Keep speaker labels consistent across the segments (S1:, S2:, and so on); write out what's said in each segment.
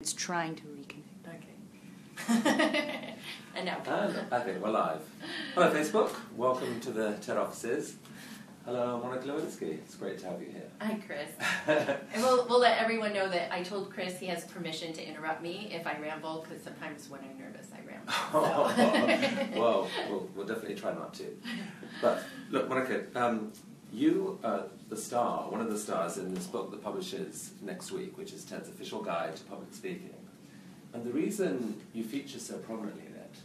S1: it's trying to reconnect.
S2: Okay. And now.
S3: Okay, we're live. Hello, Facebook. Welcome to the TED offices. Hello, Monica Lewinsky. It's great to have you here.
S2: Hi, Chris. And we'll let everyone know that I told Chris he has permission to interrupt me if I ramble, because sometimes when I'm nervous, I ramble. So.
S3: Well, we'll definitely try not to. But look, Monica, you are the star, one of the stars in this book that publishes next week, which is TED's official guide to public speaking. And the reason you feature so prominently in it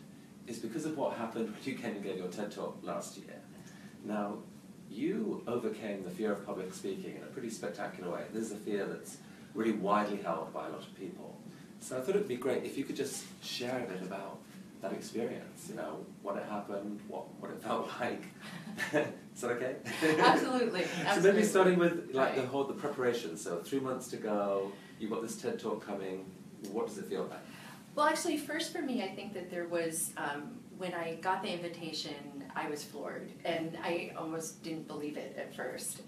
S3: is because of what happened when you came and gave your TED Talk last year. Now, you overcame the fear of public speaking in a pretty spectacular way. This is a fear that's really widely held by a lot of people. So I thought it would be great if you could just share a bit about that experience, you know, what it happened, what it felt like. Is that okay?
S2: Absolutely.
S3: So maybe starting with like the preparation. So 3 months to go, you've got this TED Talk coming. What does it feel like?
S2: Well, actually, first for me, I think that there was, when I got the invitation, I was floored. And I almost didn't believe it at first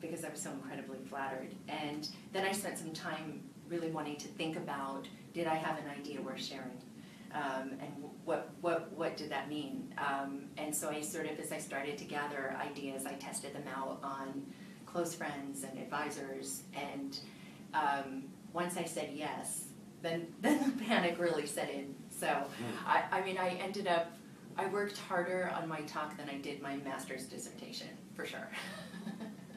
S2: because I was so incredibly flattered. And then I spent some time really wanting to think about, did I have an idea worth sharing? And what did that mean? And so I sort of, as I started to gather ideas, I tested them out on close friends and advisors. And once I said yes, then the panic really set in. So, I mean, I worked harder on my talk than I did my master's dissertation, for sure.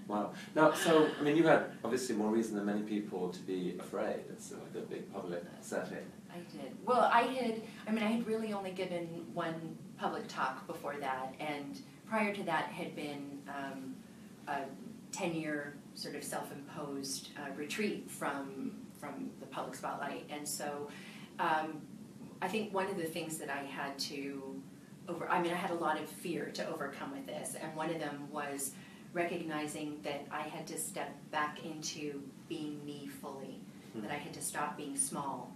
S3: Wow. Now, so, I mean, you had obviously more reason than many people to be afraid. It's like a big public setting.
S2: I did. Well, I had really only given one public talk before that, and prior to that had been a 10-year sort of self-imposed retreat from the public spotlight. And so I think one of the things that I had to I had a lot of fear to overcome with this, and one of them was recognizing that I had to step back into being me fully, that I had to stop being small,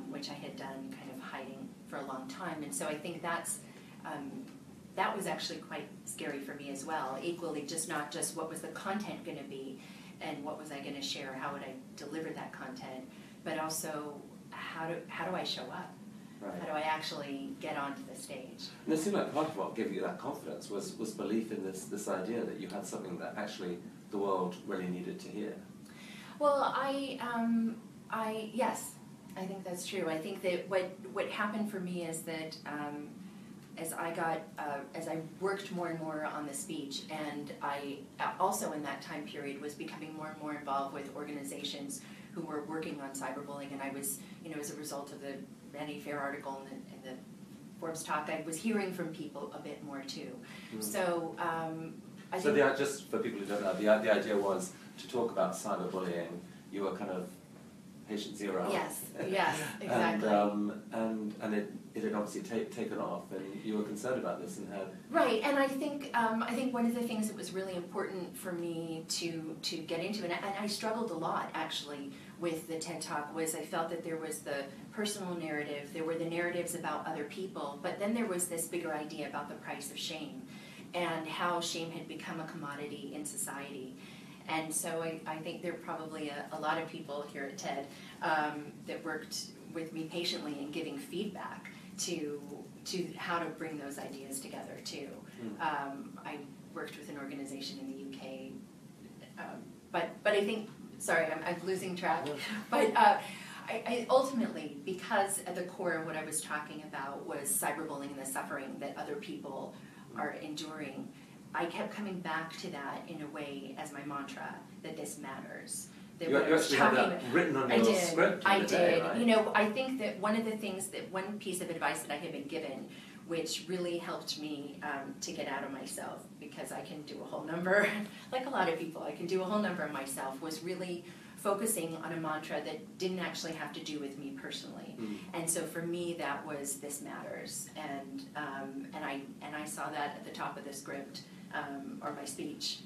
S2: which I had done kind of hiding for a long time. And so I think that was actually quite scary for me as well. Equally, not just what was the content going to be and what was I going to share, how would I deliver that content, but also how do I show up? Right. How do I actually get onto the stage?
S3: And it seemed like part of what gave you that confidence was belief in this idea that you had something that actually the world really needed to hear.
S2: Well, yes, I think that's true. I think that what happened for me is that as I worked more and more on the speech, and I also in that time period was becoming more and more involved with organizations who were working on cyberbullying, and I was, as a result of the Vanity Fair article and the Forbes talk, I was hearing from people a bit more too. So
S3: just for people who don't know, the idea was to talk about cyberbullying. You were kind of patient zero.
S2: Yes, exactly.
S3: And it had obviously taken off, and you were concerned about this and had...
S2: Right, and I think one of the things that was really important for me to get into, and I struggled a lot actually with the TED Talk, was I felt that there was the personal narrative, there were the narratives about other people, but then there was this bigger idea about the price of shame and how shame had become a commodity in society. And so I think there are probably a lot of people here at TED that worked with me patiently in giving feedback to how to bring those ideas together too. I worked with an organization in the UK, but I think, sorry, I'm losing track. But I ultimately, because at the core of what I was talking about was cyberbullying and the suffering that other people are enduring, I kept coming back to that in a way as my mantra, that this matters. That
S3: you actually had that written on your script.
S2: I did.
S3: Right?
S2: I think that one piece of advice that I had been given, which really helped me to get out of myself, because I can do a whole number, like a lot of people, I can do a whole number of myself, was really focusing on a mantra that didn't actually have to do with me personally. And so for me, that was this matters, and I saw that at the top of the script or my speech,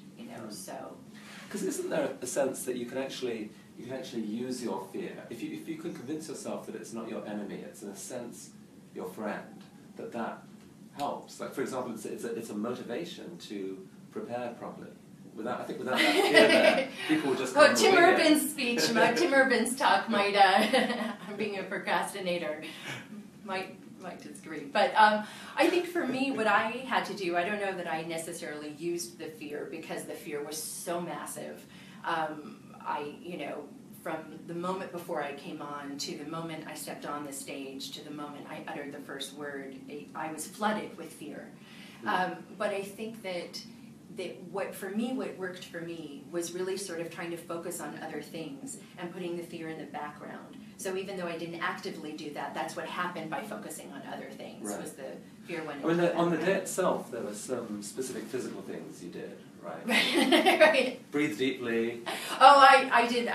S2: so.
S3: Because isn't there a sense that you can actually use your fear, if you can convince yourself that it's not your enemy, it's in a sense your friend, that helps. Like, for example, it's a motivation to prepare properly. I think without that fear there, people would just come
S2: Tim Urban's speech, Tim Urban's talk might, I'm being a procrastinator, might disagree. But I think for me, what I had to do, I don't know that I necessarily used the fear because the fear was so massive. From the moment before I came on to the moment I stepped on the stage to the moment I uttered the first word, I was flooded with fear. But I think that what worked for me was really sort of trying to focus on other things and putting the fear in the background. So even though I didn't actively do that, that's what happened by focusing on other things, was the fear went into the background.
S3: On the day itself, there were some specific physical things you did, right?
S2: Right.
S3: Breathe deeply.
S2: Oh, I did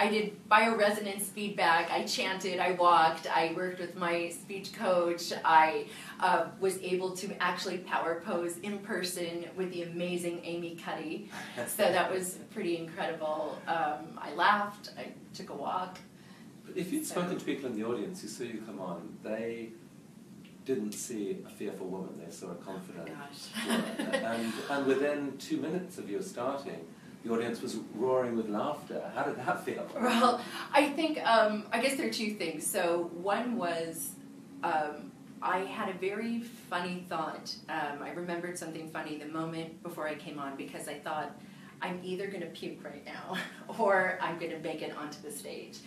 S2: bioresonance feedback. I chanted, I walked, I worked with my speech coach. I was able to actually power pose in person with the amazing Amy Cuddy. So that was pretty incredible. I laughed, I took a walk.
S3: But if you'd spoken to people in the audience who saw you come on, they didn't see a fearful woman, they saw a confident woman. And within 2 minutes of you starting, the audience was roaring with laughter. How did that feel?
S2: Well, I think, I guess there are two things. So one was, I had a very funny thought. I remembered something funny the moment before I came on because I thought, I'm either going to puke right now or I'm going to make it onto the stage.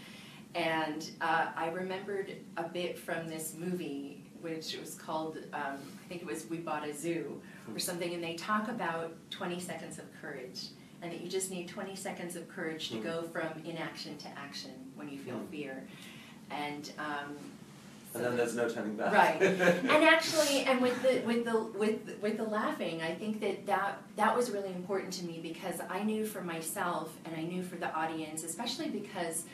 S2: And I remembered a bit from this movie, which was called, I think it was We Bought a Zoo or something, and they talk about 20 seconds of courage, and that you just need 20 seconds of courage to go from inaction to action when you feel fear. And
S3: then there's no turning back.
S2: Right. And actually, and with the laughing, I think that was really important to me because I knew for myself and I knew for the audience, especially because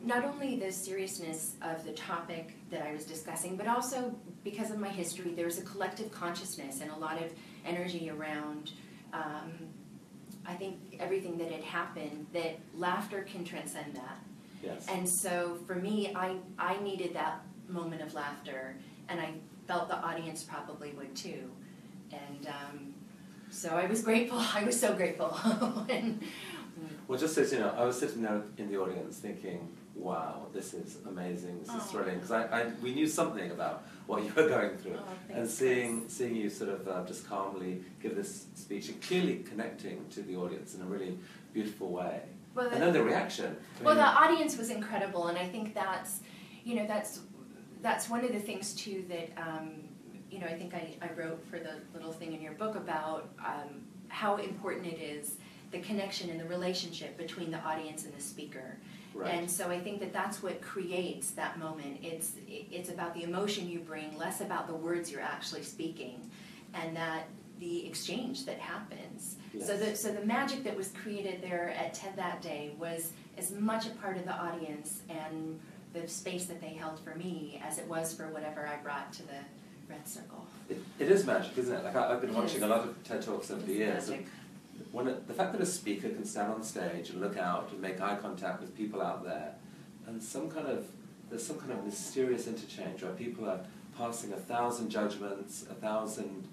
S2: not only the seriousness of the topic that I was discussing, but also because of my history, there was a collective consciousness and a lot of energy around, I think, everything that had happened, that laughter can transcend that.
S3: Yes.
S2: And so for me, I needed that moment of laughter, and I felt the audience probably would too. And so I was grateful. I was so grateful.
S3: Well, just as you know, I was sitting there in the audience thinking, wow, this is amazing, this is thrilling, because we knew something about what you were going through. And seeing you sort of just calmly give this speech and clearly connecting to the audience in a really beautiful way. Well, and then the reaction.
S2: Well, the audience was incredible, and I think that's one of the things too that, I think I wrote for the little thing in your book about how important it is, the connection and the relationship between the audience and the speaker. Right. And so I think that's what creates that moment. It's about the emotion you bring, less about the words you're actually speaking, and that the exchange that happens. Yes. So the magic that was created there at TED that day was as much a part of the audience and the space that they held for me as it was for whatever I brought to the Red Circle.
S3: It is magic, isn't it? Like I've been watching a lot of TED Talks over the years. The fact that a speaker can stand on stage and look out and make eye contact with people out there, and there's some kind of mysterious interchange where people are passing 1,000 judgments, 1,000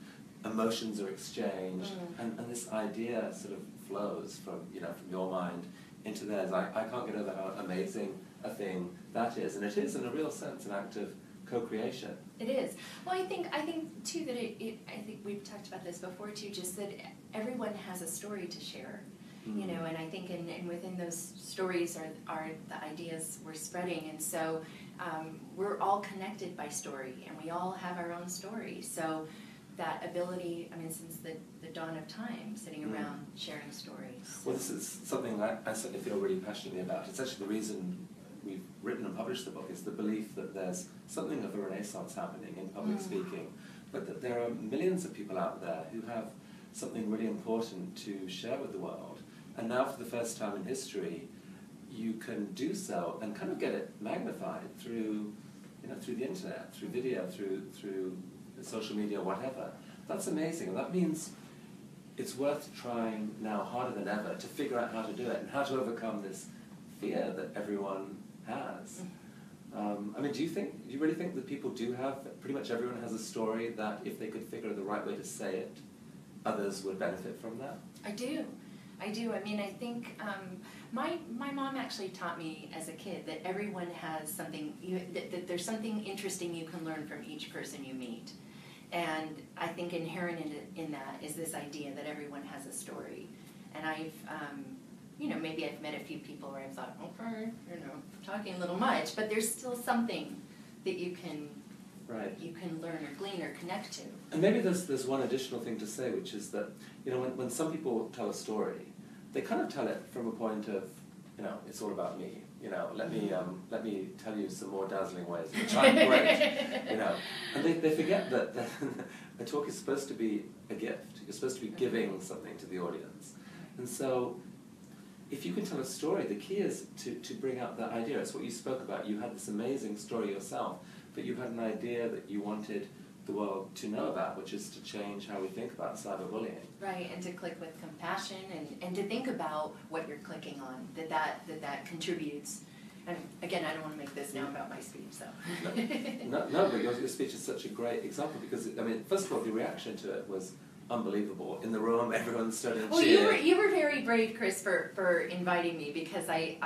S3: emotions are exchanged, and this idea sort of flows from your mind into theirs. I can't get over how amazing a thing that is, and it is in a real sense an act of co-creation.
S2: It is. Well, I think too that I think we've talked about this before too, just that everyone has a story to share, and I think and within those stories are the ideas we're spreading, and so we're all connected by story, and we all have our own story. So that ability, since the dawn of time, sitting around sharing stories.
S3: Well, this is something that I certainly feel really passionately about. It's actually the reason we've written and published the book, is the belief that there's something of a renaissance happening in public speaking, but that there are millions of people out there who have something really important to share with the world. And now for the first time in history, you can do so and kind of get it magnified through the internet, through video, through social media, whatever. That's amazing, and that means it's worth trying now harder than ever to figure out how to do it and how to overcome this fear that everyone has. Do you really think that people do have, pretty much everyone has a story that if they could figure the right way to say it, others would benefit from that?
S2: I do. I do. I mean, I think my mom actually taught me as a kid that everyone has something, that there's something interesting you can learn from each person you meet. And I think inherent in that is this idea that everyone has a story. And I've, maybe I've met a few people where I've thought, okay, talking a little much, but there's still something that you can learn or glean or connect to.
S3: And maybe there's one additional thing to say, which is that, when some people tell a story, they kind of tell it from a point of, it's all about me. Let me tell you some more dazzling ways in which I'm great. And they forget that a talk is supposed to be a gift. You're supposed to be giving something to the audience. And so, if you can tell a story, the key is to bring out that idea. It's what you spoke about. You had this amazing story yourself, but you had an idea that you wanted the world to know about, which is to change how we think about cyberbullying.
S2: Right, and to click with compassion, and to think about what you're clicking on, that contributes. And again, I don't want to make this now about my speech, so.
S3: No, but your speech is such a great example because, first of all, the reaction to it was unbelievable. In the room, everyone stood and cheered.
S2: Well, you were very brave, Chris, for inviting me, because I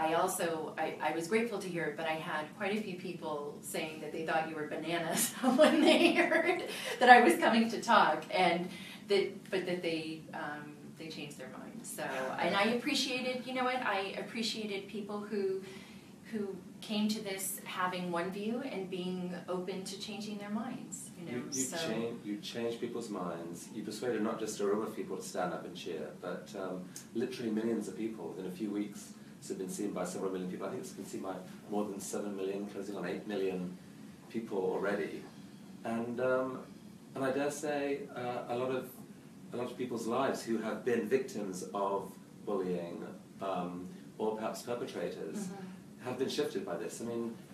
S2: was grateful to hear it, but I had quite a few people saying that they thought you were bananas when they heard that I was coming to talk, and that they changed their minds. So, and I appreciated, I appreciated people who came to this having one view and being open to changing their minds.
S3: You changed people's minds. You persuaded not just a room of people to stand up and cheer, but literally millions of people within a few weeks. It's been seen by several million people. I think it's been seen by more than 7 million, closing on 8 million people already. And I dare say a lot of people's lives who have been victims of bullying or perhaps perpetrators have been shifted by this.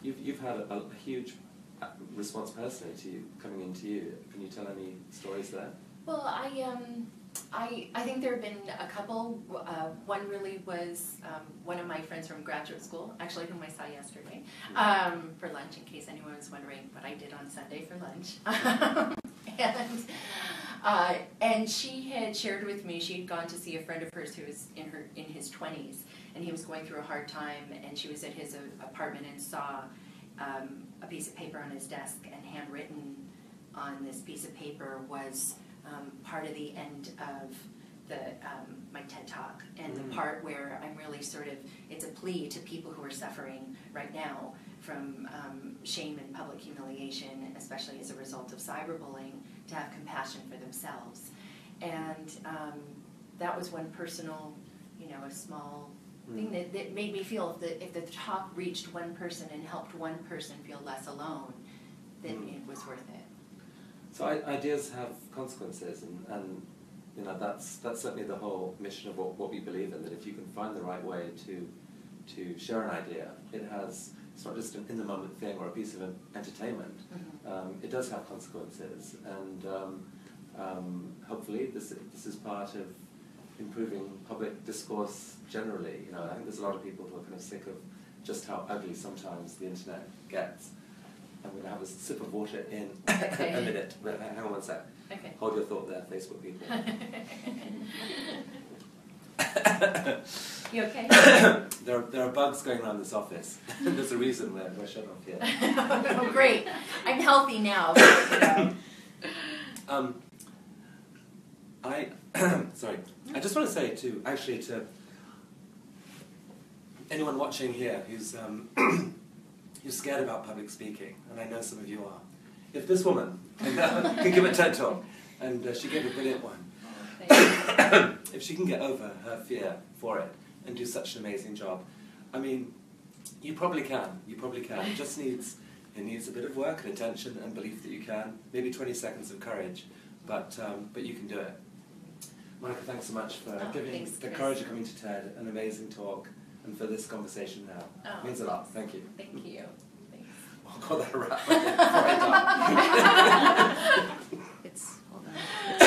S3: You've had a huge response personally to you coming into you. Can you tell any stories there?
S2: Well, I think there have been a couple. One really was one of my friends from graduate school, actually whom I saw yesterday for lunch, in case anyone was wondering what I did on Sunday for lunch. And she had shared with me, she had gone to see a friend of hers who was in his 20s, and he was going through a hard time, and she was at his apartment and saw a piece of paper on his desk, and handwritten on this piece of paper was part of the end of my TED Talk, and the part where I'm really it's a plea to people who are suffering right now from shame and public humiliation, especially as a result of cyberbullying, to have compassion for themselves. And that was one personal, a small thing that made me feel if the talk reached one person and helped one person feel less alone, then it was worth it.
S3: So ideas have consequences, and that's certainly the whole mission of what we believe in. That if you can find the right way to share an idea, it's not just an in-the-moment thing or a piece of entertainment. It does have consequences, and hopefully this is part of improving public discourse generally. I think there's a lot of people who are kind of sick of just how ugly sometimes the internet gets. I'm going to have a sip of water in a minute. But hang on one sec.
S2: Okay.
S3: Hold your thought there, Facebook people.
S2: You okay?
S3: There are bugs going around this office. There's a reason we're shut off here.
S2: Oh, great. I'm healthy now.
S3: Sorry. I just want to say to anyone watching here who's scared about public speaking, and I know some of you are. If this woman can give a TED Talk, and she gave a brilliant one, if she can get over her fear for it and do such an amazing job, you probably can. You probably can. It needs a bit of work and attention and belief that you can. Maybe 20 seconds of courage, but you can do it. Monica, thanks so much for giving the courage of coming to TED, an amazing talk, and for this conversation now. It means a lot. Thank you.
S2: Thank you. Thanks.
S3: I'll call that a wrap.
S2: Hold on.